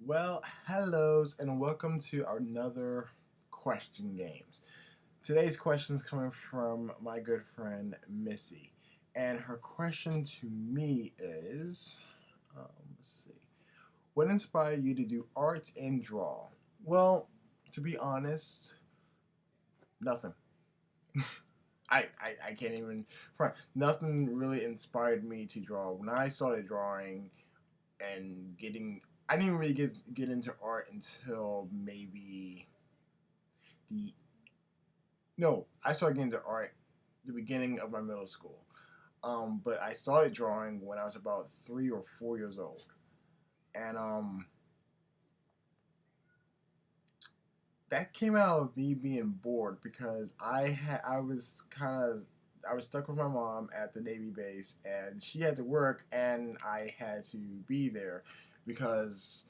Well, hellos and welcome to another question games. Today's question is coming from my good friend Missy, and her question to me is, let's see, what inspired you to do art and draw? Well, to be honest, nothing. I can't even front. Nothing really inspired me to draw. When I started drawing and getting I didn't really get into art until maybe the no, I started getting into art the beginning of my middle school. But I started drawing when I was about 3 or 4 years old, and that came out of me being bored because I was stuck with my mom at the Navy base, and she had to work, and I had to be there because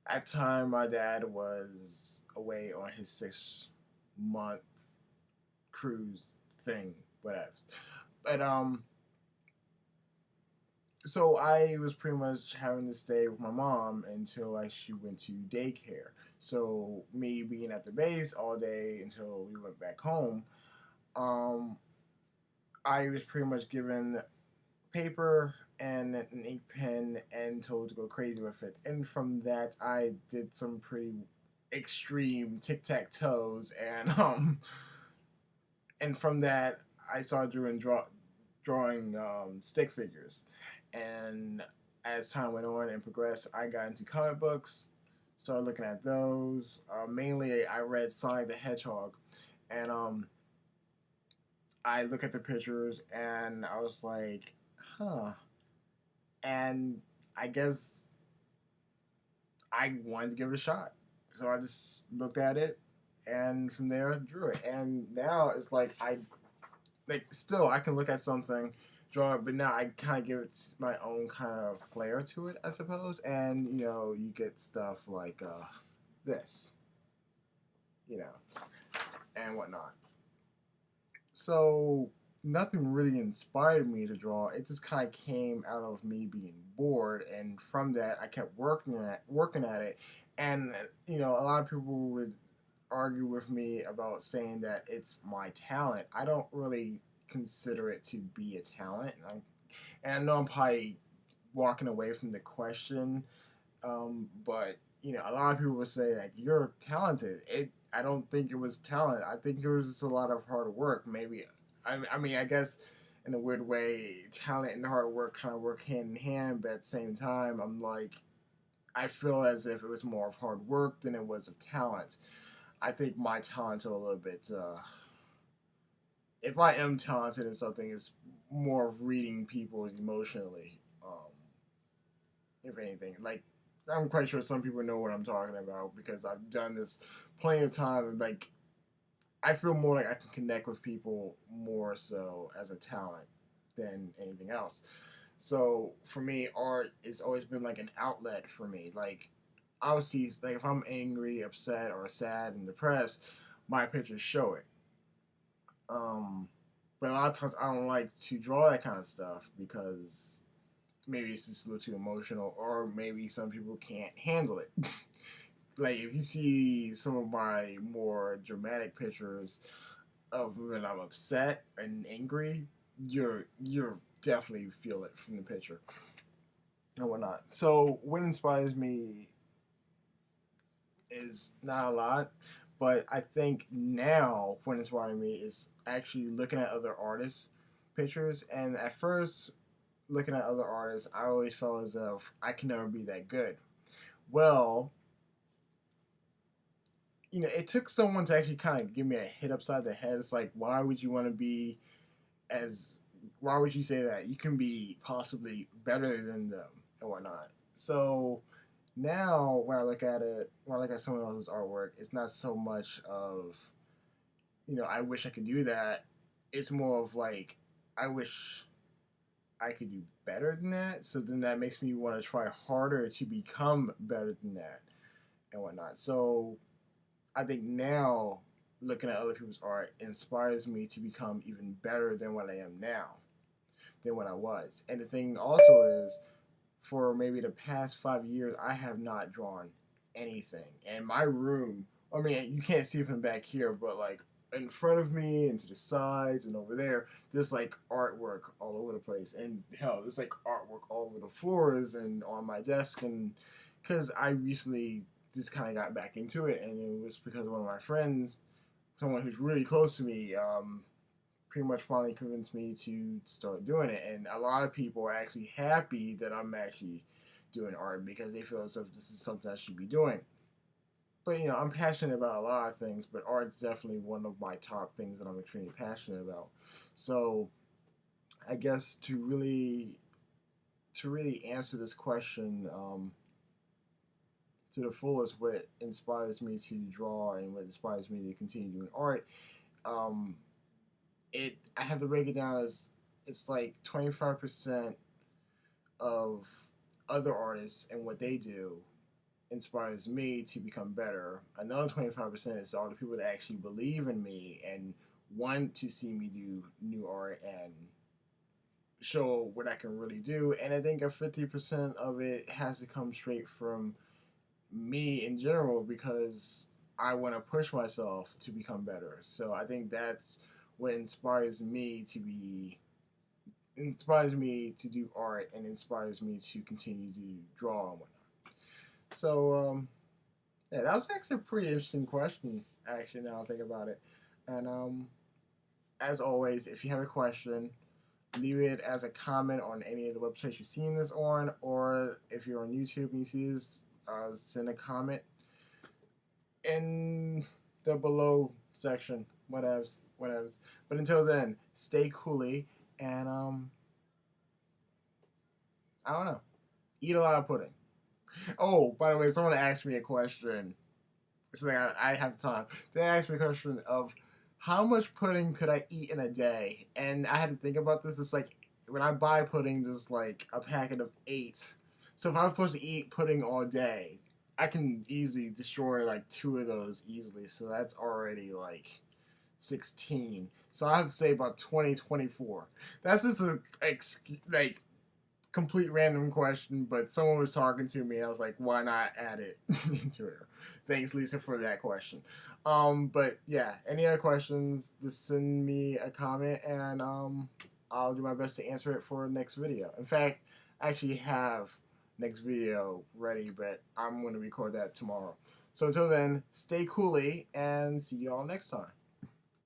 at the time my dad was away on his 6 month cruise thing, whatever. But so I was pretty much having to stay with my mom until like she went to daycare. So me being at the base all day until we went back home, um, I was pretty much given paper and an ink pen and told to go crazy with it. And from that, I did some pretty extreme tic tac toes, and from that, I started drawing stick figures. And as time went on and progressed, I got into comic books, started looking at those. Mainly, I read Sonic the Hedgehog, and I look at the pictures and I was like, huh. And I guess I wanted to give it a shot. So I just looked at it and from there drew it. And now it's like still I can look at something, draw it, but now I kind of give it my own kind of flair to it, I suppose. And you get stuff like this, you know, and whatnot. So nothing really inspired me to draw. It just kind of came out of me being bored, and from that, I kept working at it. And a lot of people would argue with me about saying that it's my talent. I don't really consider it to be a talent, and I know I'm probably walking away from the question, but a lot of people would say like you're talented. I don't think it was talent. I think it was just a lot of hard work. Maybe I mean I guess in a weird way, talent and hard work kind of work hand in hand. But at the same time, I feel as if it was more of hard work than it was of talent. I think my talents are a little bit. If I am talented in something, it's more of reading people emotionally. If anything, like I'm quite sure some people know what I'm talking about because I've done this plenty of time. And like I feel more like I can connect with people more so as a talent than anything else. So for me, art has always been like an outlet for me. Like obviously, like if I'm angry, upset, or sad and depressed, my pictures show it. Um, but a lot of times I don't like to draw that kind of stuff because maybe it's just a little too emotional, or maybe some people can't handle it. Like if you see some of my more dramatic pictures of when I'm upset and angry, you're definitely feel it from the picture and whatnot. So what inspires me is not a lot, but I think now what inspiring me is actually looking at other artists' pictures. And at first, looking at other artists, I always felt as if I can never be that good. Well, it took someone to actually kind of give me a hit upside the head. It's like, why would you want to be as why would you say that you can be possibly better than them and whatnot? So now when I look at someone else's artwork, it's not so much of I wish I could do that. It's more of like I wish I could do better than that. So then that makes me want to try harder to become better than that and whatnot. So I think now looking at other people's art inspires me to become even better than what I am now, than what I was. And the thing also is, for maybe the past 5 years, I have not drawn anything. And my room, I mean, you can't see from back here, but like in front of me and to the sides and over there, there's like artwork all over the place. And hell, there's like artwork all over the floors and on my desk. And because I recently just kind of got back into it, and it was because one of my friends, someone who's really close to me, pretty much finally convinced me to start doing it. And a lot of people are actually happy that I'm actually doing art because they feel as if this is something I should be doing. But you know, I'm passionate about a lot of things, but art's definitely one of my top things that I'm extremely passionate about. So I guess to really answer this question to the fullest, what inspires me to draw and what inspires me to continue doing art, um, I have to break it down as it's like 25% of other artists and what they do inspires me to become better. Another 25% is all the people that actually believe in me and want to see me do new art and show what I can really do. And I think a 50% of it has to come straight from me in general because I want to push myself to become better. So I think that's what inspires me to do art and inspires me to continue to draw and whatnot. So yeah, that was actually a pretty interesting question. Actually, now I think about it, and as always, if you have a question, leave it as a comment on any of the websites you've seen this on, or if you're on YouTube and you see this, send a comment in the below section. Whatevs, whatevs. But until then, stay coolly and I don't know, eat a lot of pudding. Oh, by the way, someone asked me a question. It's like I have time. They asked me a question of how much pudding could I eat in a day, and I had to think about this. It's like when I buy pudding, there's like a packet of 8. So if I'm supposed to eat pudding all day, I can easily destroy like 2 of those easily. So that's already like 16. So I have to say about 20, 24. That's just a like complete random question, but someone was talking to me. I was like, why not add it into it? Thanks, Lisa, for that question. But yeah, any other questions, just send me a comment and I'll do my best to answer it for next video. In fact, I actually have next video ready, but I'm going to record that tomorrow. So until then, stay coolly and see y'all next time.